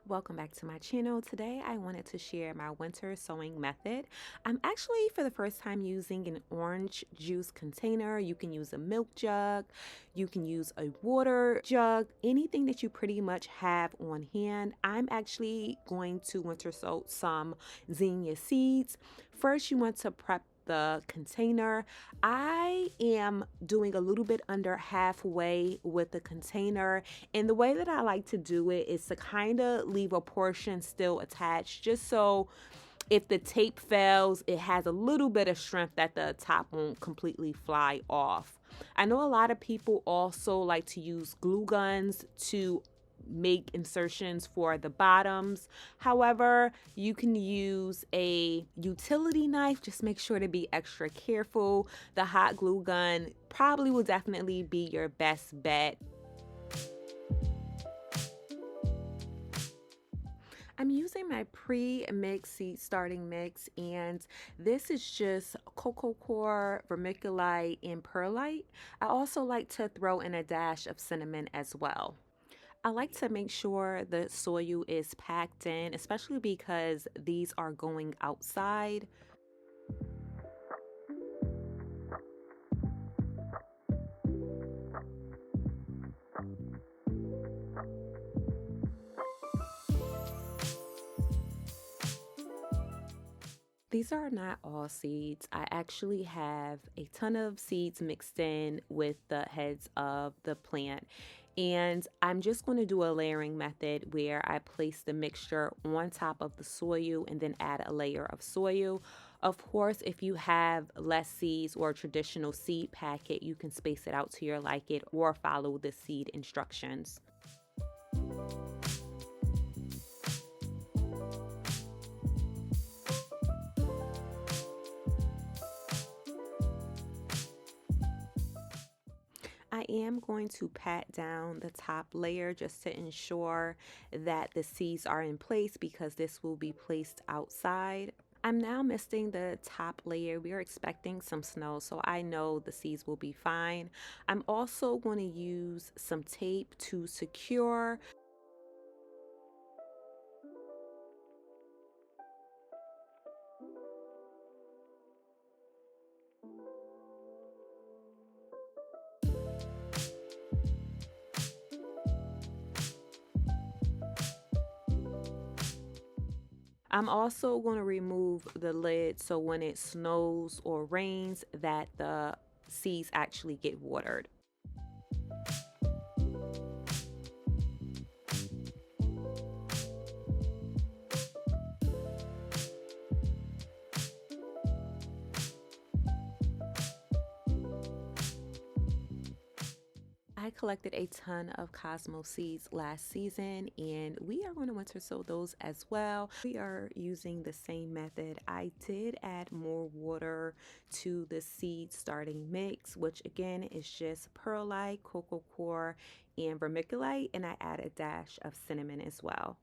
Welcome back to my channel. Today I wanted to share my winter sewing method. I'm actually for the first time using an orange juice container. You can use a milk jug, you can use a water jug, anything that you pretty much have on hand. I'm actually going to winter sow some zinnia seeds. First you want to prep the container. I am doing a little bit under halfway with the container, and the way that I like to do it is to kind of leave a portion still attached, just so if the tape fails, it has a little bit of strength that the top won't completely fly off. I know a lot of people also like to use glue guns to make insertions for the bottoms. However, you can use a utility knife. Just make sure to be extra careful. The hot glue gun probably will definitely be your best bet. I'm using my pre-mixed seed starting mix, and this is just cocoa coir, vermiculite, and perlite. I also like to throw in a dash of cinnamon as well. I like to make sure the soil is packed in, especially because these are going outside. These are not all seeds. I actually have a ton of seeds mixed in with the heads of the plant. And I'm just going to do a layering method where I place the mixture on top of the soil and then add a layer of soil. Of course, if you have less seeds or a traditional seed packet, you can space it out to your liking or follow the seed instructions. I am going to pat down the top layer just to ensure that the seeds are in place because this will be placed outside. I'm now misting the top layer. We are expecting some snow, so I know the seeds will be fine. I'm also going to use some tape to secure. I'm also going to remove the lid so when it snows or rains that the seeds actually get watered. I collected a ton of Cosmo seeds last season, and we are going to winter sow those as well. We are using the same method. I did add more water to the seed starting mix, which again is just perlite, cocoa coir, and vermiculite, and I add a dash of cinnamon as well.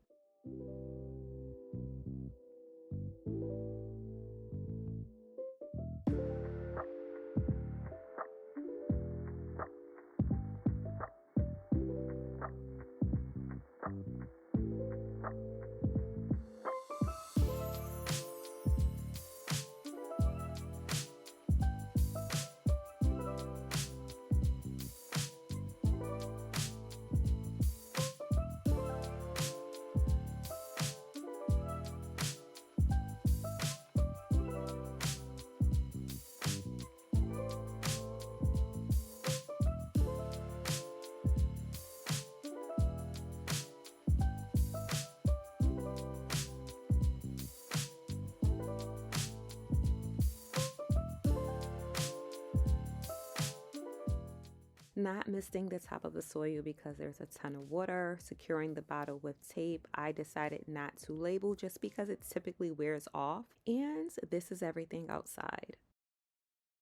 Not misting the top of the soil because there's a ton of water. Securing the bottle with tape. I decided not to label just because it typically wears off. And this is everything outside.